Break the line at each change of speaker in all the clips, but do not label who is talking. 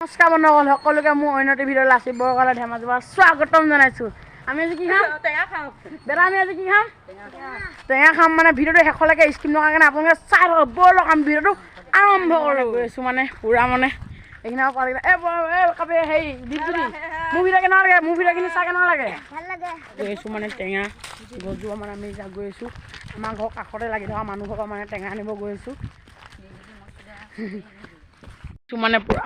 নমস্কাৰ বন্ধুসকল সকলোকে মোৰ অন্য ভিডিঅ'লৈ লাচিত বৰকালে ধেমাজিৰ পৰা স্বাগতম জনাইছোঁ। আমি আজি কি খাম? টেঙা খাম। বেটা আমি আজি কি খাম? টেঙা খাম মানে ভিডিঅ'টো শেষলৈকে স্কিপ নকৰাৰ কাৰণে আপোনালোকে চাই থাকক। ব'লক আমি ভিডিঅ'টো আৰম্ভ কৰোঁ। গৈ আছোঁ মানে পুৰা মানে এইখিনি আৰু পালে কাপে হেৰি দীপজ্যোতি মোৰ ভিডিঅ' কেনেকুৱা লাগে? মোৰ ভিডিঅ'খিনি চাই কেনেকুৱা লাগে? ভাল লাগে। গৈ আছোঁ মানে টেঙা গছজোপা মানে আমি এতিয়া গৈ আছোঁ। আমাৰ ঘৰৰ কাষতে লাগি থকা মানুহ ঘৰৰ মানে টেঙা আনিব গৈ আছোঁ মানে পুৰা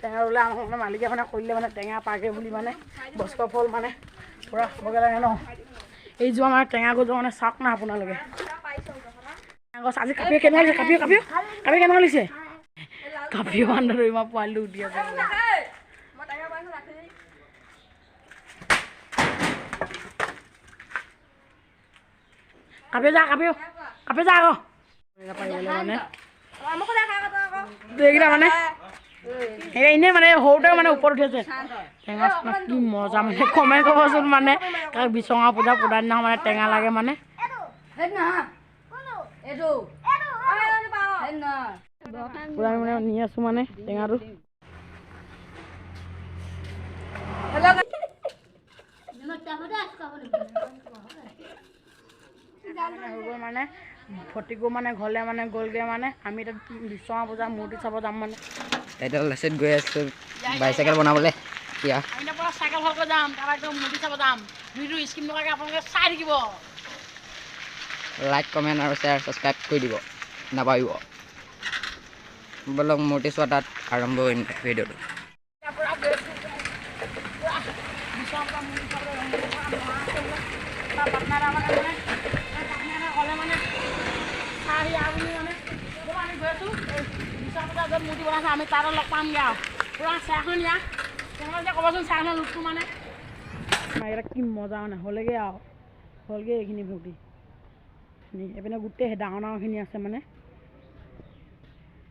টেঙা ৰুলে আমাৰ মানে মালিকে মানে কৰিলে মানে টেঙা পাগে বুলি মানে বস্কৰ ফল মানে পুৰা খাবগৈ লাগে ন। এই যোৱা মানে টেঙা গছজোপা মানে চাওক না আপোনালোকে গছ আজি কাপিয়ে কেনেকুৱা লাগিছে? কাপিয়ে কেনেকুৱা লাগিছে? কাপিয়ে বান্ধ ইমান পোৱালিটো উঠি আছে। কাপিয়ে যা আকৌ পাৰিবলৈ মানে এইকেইটা মানে এনেই মানে সৰুতে মানে ওপৰত উঠি আছে টেঙা কি মজা মানে কমেণ্ট ক'বচোন মানে বিচঙা পূজা দিনা মানে টেঙা লাগে মানে পুৰা মানে নি আছোঁ মানে টেঙাটো মানে ফটিকো মানে ঘৰলে মানে গ'লগৈ মানে আমি এতিয়া বিশ্বকৰ্মা পূজা মূৰ্তি চাব যাম মানে
এতিয়া লাচিত গৈ আছোঁ বাইচাইকেল বনাবলৈ এতিয়া
আমি পৰা চাইকেল ভালকৈ যাম তাৰ একদম মূৰ্তি চাব যাম। ভিডিঅ'টো স্কিপ নকৰাকৈ আপোনালোকে চাই থাকিব।
লাইক কমেণ্ট আৰু শ্বেয়াৰ ছাবস্ক্ৰাইব কৰি দিব নাপাহৰিব। বলক মূৰ্তি চোৱা তাত আৰম্ভ কৰিম ভিডিঅ'টো।
মূৰ্তি বনাইছে আমি তাত লগ পামগৈ আৰু পুৰা চাহখন দিয়া তেওঁলোকে ক'বচোন চাহখনৰ লুকটো মানে এটা কি মজা মানে হ'লেগৈ আৰু হ'লগৈ এইখিনি মূৰ্তি এইপিনে গোটেই ডাঙৰ ডাঙৰখিনি আছে মানে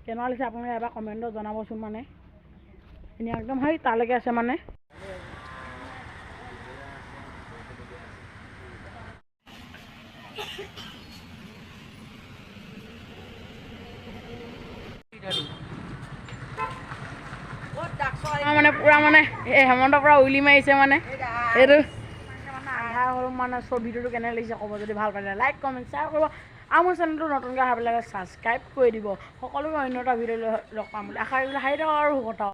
কেনেকুৱা লাগিছে আপোনালোকে এবাৰ কমেণ্টত জনাবচোন মানে এনে একদম সেই তালৈকে আছে মানে মানে পুৰা মানে এই হেমন্তৰ পৰা উলি মাৰিছে মানে এইটো আন্ধাৰ হ'ল মানে চব ভিডিঅ'টো কেনে লাগিছে ক'ব। যদি ভাল পালে লাইক কমেণ্ট শ্বেয়াৰ কৰিব আৰু মোৰ চেনেলটো নতুনকৈ অহাবিলাকে ছাবস্ক্ৰাইব কৰি দিব। সকলোকে অন্য এটা ভিডিঅ'লৈ লগ পাম বুলি আশা কৰিলোঁ। হাঁহি থাকক আৰু সুখত থাকক।